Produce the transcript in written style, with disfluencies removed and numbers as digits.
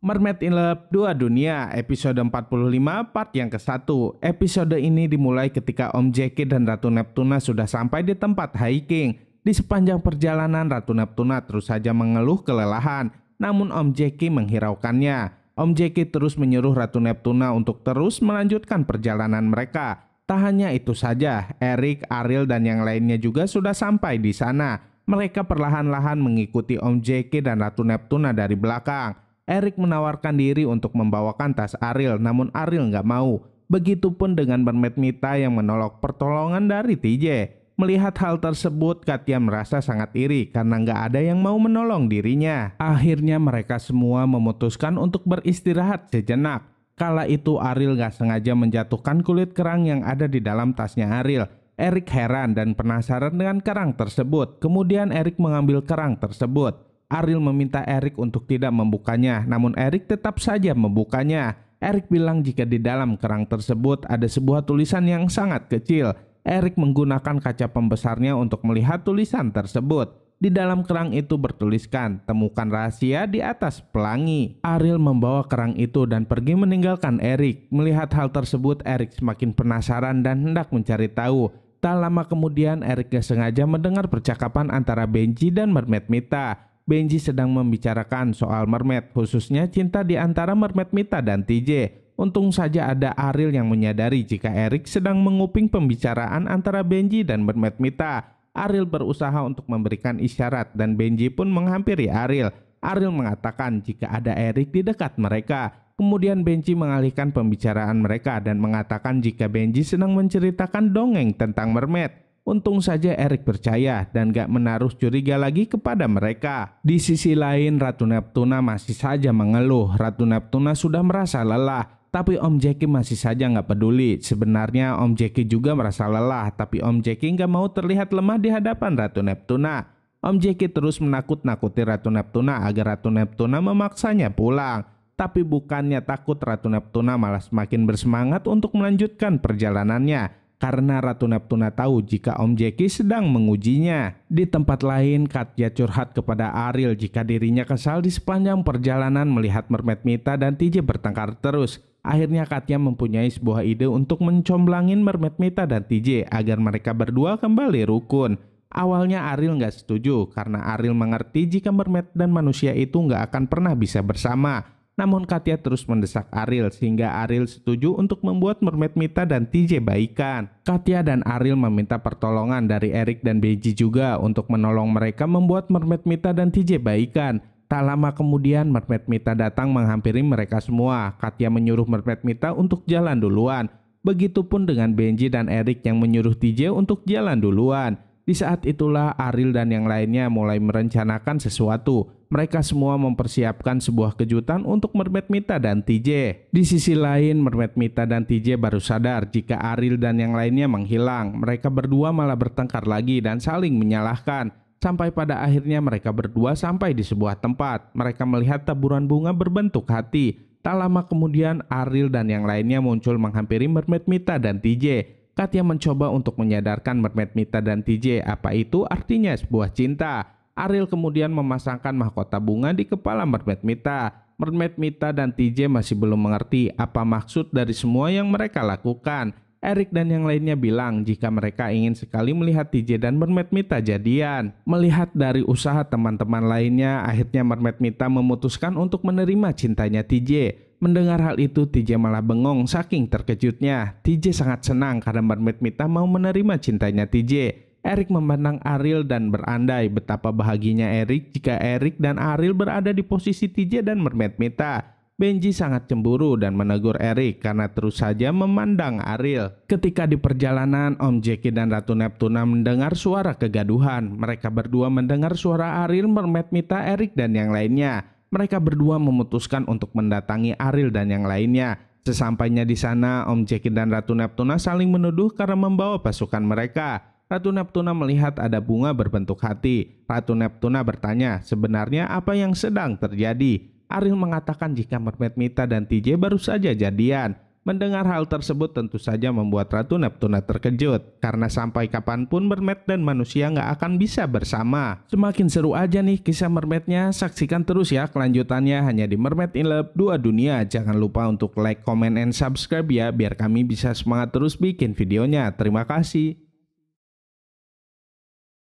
Mermaid in Love 2 Dunia episode 45 part yang ke-1. Episode ini dimulai ketika Om Jackie dan Ratu Neptuna sudah sampai di tempat hiking. Di sepanjang perjalanan Ratu Neptuna terus saja mengeluh kelelahan, namun Om Jackie menghiraukannya. Om Jackie terus menyuruh Ratu Neptuna untuk terus melanjutkan perjalanan mereka. Tak hanya itu saja, Eric, Ariel dan yang lainnya juga sudah sampai di sana. Mereka perlahan-lahan mengikuti Om Jackie dan Ratu Neptuna dari belakang. Eric menawarkan diri untuk membawakan tas Ariel, namun Ariel nggak mau. Begitupun dengan Mermaid Mita yang menolak pertolongan dari TJ. Melihat hal tersebut, Katya merasa sangat iri karena nggak ada yang mau menolong dirinya. Akhirnya mereka semua memutuskan untuk beristirahat sejenak. Kala itu Ariel nggak sengaja menjatuhkan kulit kerang yang ada di dalam tasnya Ariel. Eric heran dan penasaran dengan kerang tersebut. Kemudian Eric mengambil kerang tersebut. Ariel meminta Eric untuk tidak membukanya, namun Eric tetap saja membukanya. Eric bilang jika di dalam kerang tersebut ada sebuah tulisan yang sangat kecil. Eric menggunakan kaca pembesarnya untuk melihat tulisan tersebut. Di dalam kerang itu bertuliskan, temukan rahasia di atas pelangi. Ariel membawa kerang itu dan pergi meninggalkan Eric. Melihat hal tersebut, Eric semakin penasaran dan hendak mencari tahu. Tak lama kemudian, Eric gak sengaja mendengar percakapan antara Benji dan Mermaid Mita. Benji sedang membicarakan soal mermaid, khususnya cinta di antara Mermaid Mita dan TJ. Untung saja ada Ariel yang menyadari jika Eric sedang menguping pembicaraan antara Benji dan Mermaid Mita. Ariel berusaha untuk memberikan isyarat dan Benji pun menghampiri Ariel. Ariel mengatakan jika ada Eric di dekat mereka. Kemudian Benji mengalihkan pembicaraan mereka dan mengatakan jika Benji sedang menceritakan dongeng tentang mermaid. Untung saja Eric percaya dan gak menaruh curiga lagi kepada mereka. Di sisi lain, Ratu Neptuna masih saja mengeluh. Ratu Neptuna sudah merasa lelah, tapi Om Jackie masih saja gak peduli. Sebenarnya Om Jackie juga merasa lelah, tapi Om Jackie gak mau terlihat lemah di hadapan Ratu Neptuna. Om Jackie terus menakut-nakuti Ratu Neptuna agar Ratu Neptuna memaksanya pulang. Tapi bukannya takut, Ratu Neptuna malah semakin bersemangat untuk melanjutkan perjalanannya. Karena Ratu Neptuna tahu jika Om Jackie sedang mengujinya. Di tempat lain, Katya curhat kepada Ariel jika dirinya kesal di sepanjang perjalanan melihat Mermaid Mita dan TJ bertengkar terus. Akhirnya Katya mempunyai sebuah ide untuk mencomblangin Mermaid Mita dan TJ agar mereka berdua kembali rukun. Awalnya Ariel nggak setuju karena Ariel mengerti jika mermaid dan manusia itu nggak akan pernah bisa bersama. Namun Katya terus mendesak Ariel sehingga Ariel setuju untuk membuat Mermaid Mita dan TJ baikan. Katya dan Ariel meminta pertolongan dari Eric dan Benji juga untuk menolong mereka membuat Mermaid Mita dan TJ baikan. Tak lama kemudian Mermaid Mita datang menghampiri mereka semua. Katya menyuruh Mermaid Mita untuk jalan duluan. Begitupun dengan Benji dan Eric yang menyuruh TJ untuk jalan duluan. Di saat itulah Ariel dan yang lainnya mulai merencanakan sesuatu. Mereka semua mempersiapkan sebuah kejutan untuk Mermaid Mita dan TJ. Di sisi lain, Mermaid Mita dan TJ baru sadar jika Ariel dan yang lainnya menghilang. Mereka berdua malah bertengkar lagi dan saling menyalahkan. Sampai pada akhirnya mereka berdua sampai di sebuah tempat. Mereka melihat taburan bunga berbentuk hati. Tak lama kemudian Ariel dan yang lainnya muncul menghampiri Mermaid Mita dan TJ. Katya mencoba untuk menyadarkan Mermaid Mita dan TJ apa itu artinya sebuah cinta. Ariel kemudian memasangkan mahkota bunga di kepala Mermaid Mita. Mermaid Mita dan TJ masih belum mengerti apa maksud dari semua yang mereka lakukan. Eric dan yang lainnya bilang jika mereka ingin sekali melihat TJ dan Mermaid Mita jadian. Melihat dari usaha teman-teman lainnya, akhirnya Mermaid Mita memutuskan untuk menerima cintanya TJ. Mendengar hal itu, TJ malah bengong saking terkejutnya. TJ sangat senang karena Mermaid Mita mau menerima cintanya TJ. Eric memandang Ariel dan berandai betapa bahagianya Eric jika Eric dan Ariel berada di posisi TJ dan Mermaid Mita. Benji sangat cemburu dan menegur Eric karena terus saja memandang Ariel. Ketika di perjalanan, Om Jackie dan Ratu Neptuna mendengar suara kegaduhan. Mereka berdua mendengar suara Ariel, Mermaid Mita, Eric dan yang lainnya. Mereka berdua memutuskan untuk mendatangi Ariel dan yang lainnya. Sesampainya di sana, Om Jackie dan Ratu Neptuna saling menuduh karena membawa pasukan mereka. Ratu Neptuna melihat ada bunga berbentuk hati. Ratu Neptuna bertanya, sebenarnya apa yang sedang terjadi? Ariel mengatakan jika Mermaid Mita dan TJ baru saja jadian. Mendengar hal tersebut tentu saja membuat Ratu Neptuna terkejut, karena sampai kapanpun mermaid dan manusia nggak akan bisa bersama. Semakin seru aja nih kisah mermaidnya, saksikan terus ya kelanjutannya hanya di Mermaid in Love 2 Dunia. Jangan lupa untuk like, comment, and subscribe ya, biar kami bisa semangat terus bikin videonya. Terima kasih.